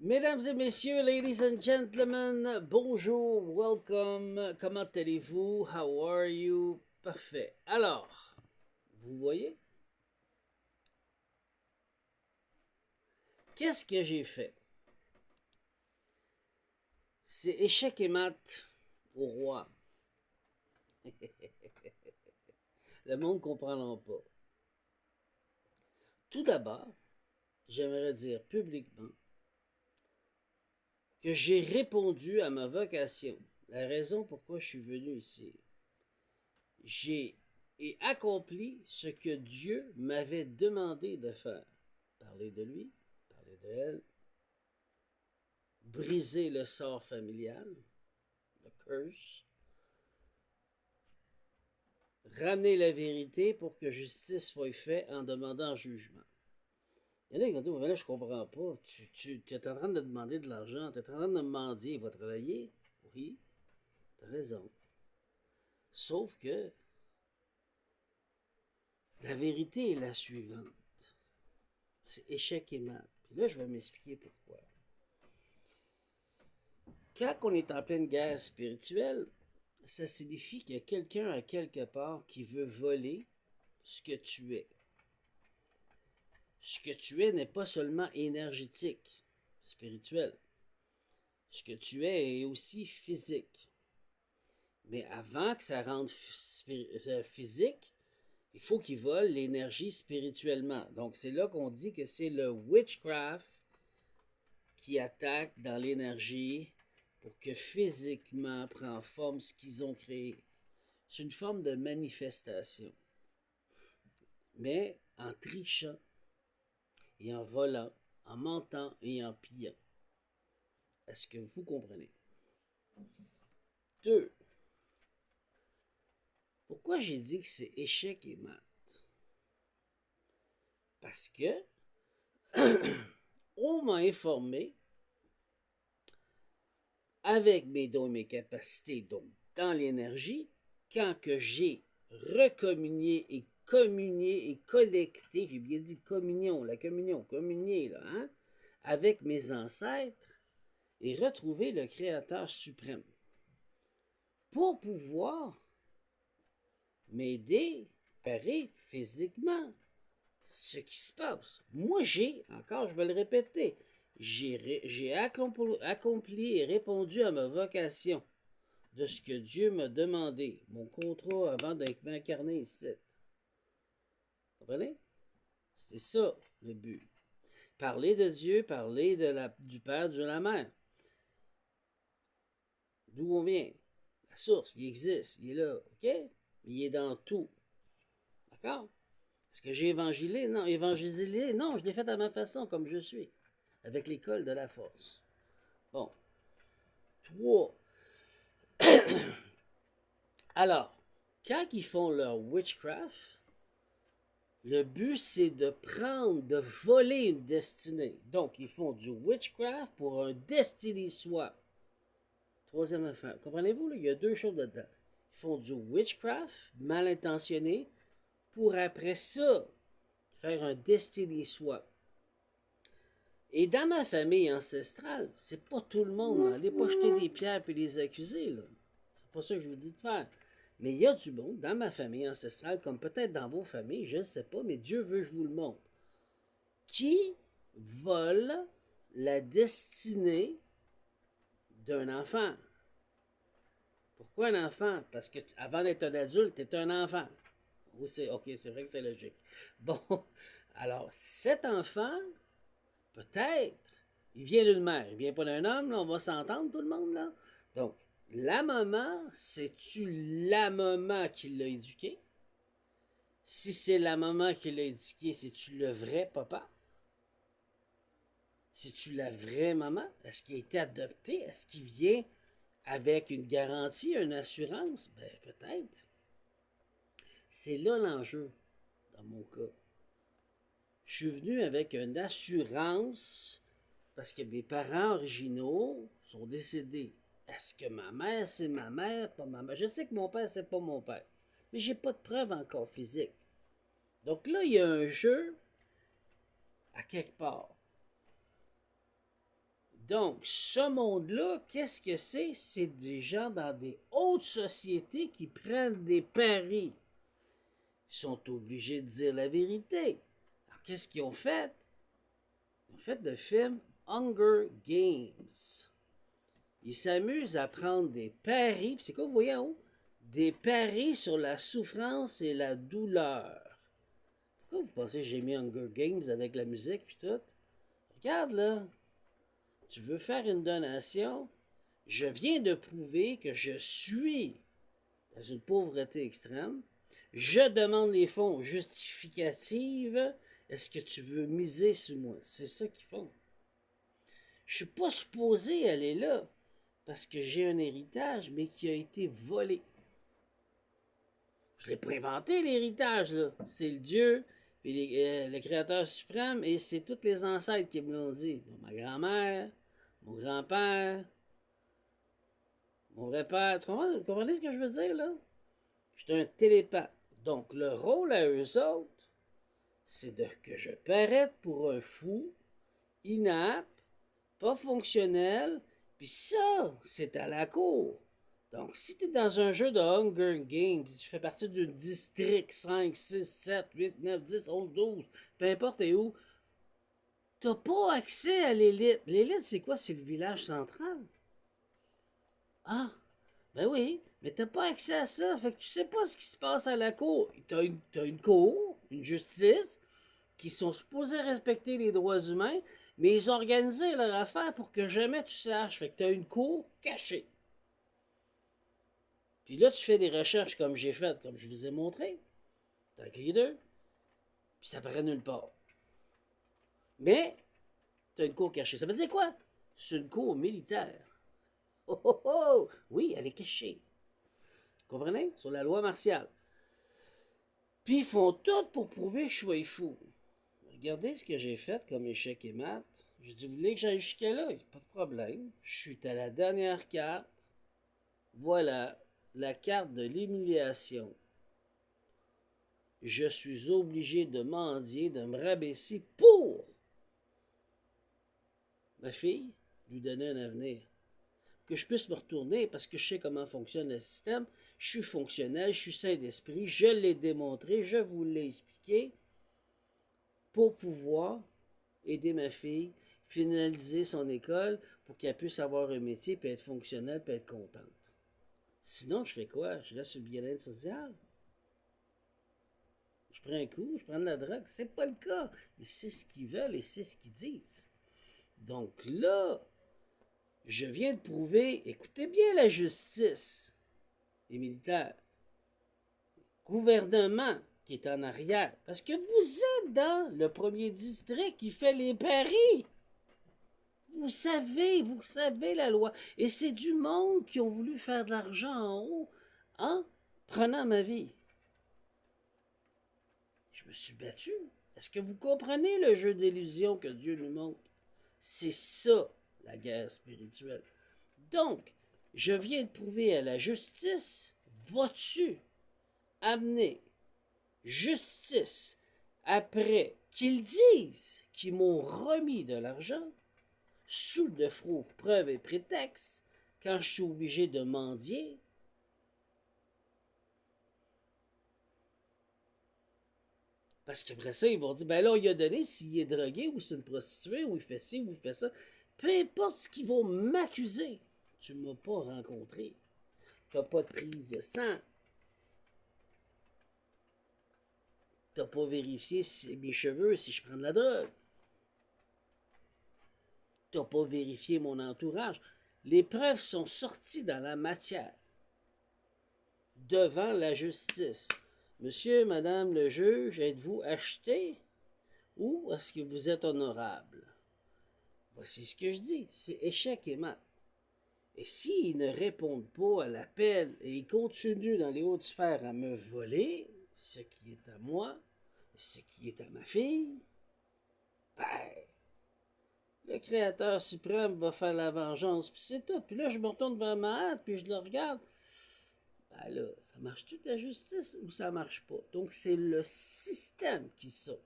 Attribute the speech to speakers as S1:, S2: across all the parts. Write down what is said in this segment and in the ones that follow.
S1: Mesdames et messieurs, ladies and gentlemen, bonjour, welcome, comment allez-vous, how are you? Parfait. Alors, vous voyez, qu'est-ce que j'ai fait? C'est échec et mat au roi. Le monde ne comprendra pas. Tout d'abord, j'aimerais dire publiquement que j'ai répondu à ma vocation. La raison pourquoi je suis venu ici. J'ai accompli ce que Dieu m'avait demandé de faire. Parler de lui, parler de elle, briser le sort familial, le curse, ramener la vérité pour que justice soit faite en demandant jugement. Il y en a qui vont dire, mais là, je comprends pas. Tu es en train de demander de l'argent, tu es en train de me mendier, il va travailler. Oui, tu as raison. Sauf que la vérité est la suivante. C'est échec et mat. Puis là, je vais m'expliquer pourquoi. Quand on est en pleine guerre spirituelle, ça signifie qu'il y a quelqu'un à quelque part qui veut voler ce que tu es. Ce que tu es n'est pas seulement énergétique, spirituel. Ce que tu es est aussi physique. Mais avant que ça rende physique, il faut qu'il vole l'énergie spirituellement. Donc c'est là qu'on dit que c'est le witchcraft qui attaque dans l'énergie pour que physiquement prenne forme ce qu'ils ont créé. C'est une forme de manifestation. Mais en trichant et en volant, en mentant et en pillant. Est-ce que vous comprenez? 2. Pourquoi j'ai dit que c'est échec et mat? Parce que on m'a informé, avec mes dons et mes capacités, donc dans l'énergie, quand que j'ai recommunié et communié et connecté, j'ai bien dit communion, la communion, communier là, hein, avec mes ancêtres et retrouver le Créateur suprême pour pouvoir m'aider, parer physiquement ce qui se passe. Moi, encore je vais le répéter, j'ai accompli et répondu à ma vocation de ce que Dieu m'a demandé, mon contrat avant d'être m'incarner ici. Vous comprenez? C'est ça le but. Parler de Dieu, parler du Père, de la Mère. D'où on vient? La source, il existe, il est là, ok? Il est dans tout. D'accord? Est-ce que j'ai évangélisé? Non, évangélisé? Non, je l'ai fait à ma façon, comme je suis. Avec l'école de la force. Bon. 3. Alors, quand ils font leur witchcraft, le but, c'est de prendre, de voler une destinée. Donc, ils font du witchcraft pour un destiny swap. Troisième affaire. Comprenez-vous, là? Il y a deux choses là-dedans. Ils font du witchcraft, mal intentionné, pour après ça, faire un destiny swap. Et dans ma famille ancestrale, c'est pas tout le monde. Allez pas jeter des pierres et les accuser, là. C'est pas ça que je vous dis de faire. Mais il y a du monde dans ma famille ancestrale, comme peut-être dans vos familles, je ne sais pas, mais Dieu veut que je vous le montre, qui vole la destinée d'un enfant. Pourquoi un enfant? Parce que avant d'être un adulte, tu es un enfant. Oui, ok, c'est vrai que c'est logique. Bon, alors, cet enfant, peut-être, il vient d'une mère, il vient pas d'un homme, là, on va s'entendre tout le monde, là. Donc, la maman, c'est-tu la maman qui l'a éduqué? Si c'est la maman qui l'a éduqué, c'est-tu le vrai papa? C'est-tu la vraie maman? Est-ce qu'il a été adopté? Est-ce qu'il vient avec une garantie, une assurance? Ben, peut-être. C'est là l'enjeu, dans mon cas. Je suis venu avec une assurance parce que mes parents originaux sont décédés. Est-ce que ma mère, c'est ma mère, pas ma mère? Je sais que mon père, c'est pas mon père. Mais j'ai pas de preuve encore physique. Donc là, il y a un jeu à quelque part Donc, ce monde-là, qu'est-ce que c'est? C'est des gens dans des hautes sociétés qui prennent des paris. Ils sont obligés de dire la vérité. Alors, qu'est-ce qu'ils ont fait? Ils ont fait le film Hunger Games. Ils s'amusent à prendre des paris. C'est quoi, vous voyez en haut? Des paris sur la souffrance et la douleur. Pourquoi vous pensez que j'ai mis Hunger Games avec la musique puis tout? Regarde là. Tu veux faire une donation? Je viens de prouver que je suis dans une pauvreté extrême. Je demande les fonds justificatifs. Est-ce que tu veux miser sur moi? C'est ça qu'ils font. Je suis pas supposé aller là parce que j'ai un héritage, mais qui a été volé. Je l'ai pas inventé, l'héritage, là. C'est le Dieu, puis le Créateur suprême, et c'est tous les ancêtres qui me l'ont dit. Donc, ma grand-mère, mon grand-père, mon vrai père. Vous comprenez ce que je veux dire, là? Je suis un télépathe. Donc, le rôle à eux autres, c'est que je paraisse pour un fou, inapte, pas fonctionnel, puis ça, c'est à la cour. Donc, si tu es dans un jeu de Hunger Games, tu fais partie d'un district 5, 6, 7, 8, 9, 10, 11, 12, peu importe où, t'as pas accès à l'élite. L'élite, c'est quoi? C'est le village central. Ah, ben oui, mais t'as pas accès à ça. Fait que tu sais pas ce qui se passe à la cour. T'as une cour, une justice, qui sont supposés respecter les droits humains, mais ils ont organisé leur affaire pour que jamais tu saches. Fait que t'as une cour cachée. Puis là, tu fais des recherches comme j'ai fait, comme je vous ai montré, tant que leader, puis ça paraît nulle part. Mais, t'as une cour cachée. Ça veut dire quoi? C'est une cour militaire. Oh oh oh! Oui, elle est cachée. Vous comprenez? Sur la loi martiale. Puis ils font tout pour prouver que je suis fou. Regardez ce que j'ai fait comme échec et maths. J'ai dit, vous voulez que j'aille jusqu'à là? Pas de problème. Je suis à la dernière carte. Voilà, la carte de l'humiliation. Je suis obligé de mendier, de me rabaisser pour ma fille, lui donner un avenir. Que je puisse me retourner parce que je sais comment fonctionne le système. Je suis fonctionnel, je suis sain d'esprit, je l'ai démontré, je vous l'ai expliqué pour pouvoir aider ma fille, finaliser son école pour qu'elle puisse avoir un métier, puis être fonctionnelle, puis être contente. Sinon, je fais quoi? Je reste sur le bien-être social. Je prends un coup, je prends de la drogue. C'est pas le cas. Mais c'est ce qu'ils veulent et c'est ce qu'ils disent. Donc là, je viens de prouver, écoutez bien la justice, les militaires, gouvernement qui est en arrière, parce que vous êtes dans le premier district qui fait les paris. Vous savez la loi. Et c'est du monde qui ont voulu faire de l'argent en haut en prenant ma vie. Je me suis battu. Est-ce que vous comprenez le jeu d'illusion que Dieu nous montre? C'est ça, la guerre spirituelle. Donc, je viens de prouver à la justice, vas-tu amener justice après qu'ils disent qu'ils m'ont remis de l'argent sous de faux preuves et prétextes quand je suis obligé de mendier? Parce qu'après ça, ils vont dire, ben là, il a donné s'il est drogué ou c'est une prostituée ou il fait ci ou il fait ça. Peu importe ce qu'ils vont m'accuser, tu ne m'as pas rencontré. Tu n'as pas de prise de sang. Tu n'as pas vérifié si mes cheveux, si je prends de la drogue. Tu n'as pas vérifié mon entourage. Les preuves sont sorties dans la matière, devant la justice. Monsieur, madame le juge, êtes-vous acheté ou est-ce que vous êtes honorable? Voici ce que je dis, c'est échec et mat. Et s'ils ne répondent pas à l'appel et ils continuent dans les hautes sphères à me voler ce qui est à moi, ce qui est à ma fille, ben, le Créateur suprême va faire la vengeance, puis c'est tout. Puis là, je me retourne vers ma hâte, puis je le regarde. Ben là, ça marche-tu la justice ou ça marche pas? Donc, c'est le système qui saute.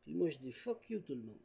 S1: Puis moi, je dis fuck you tout le monde.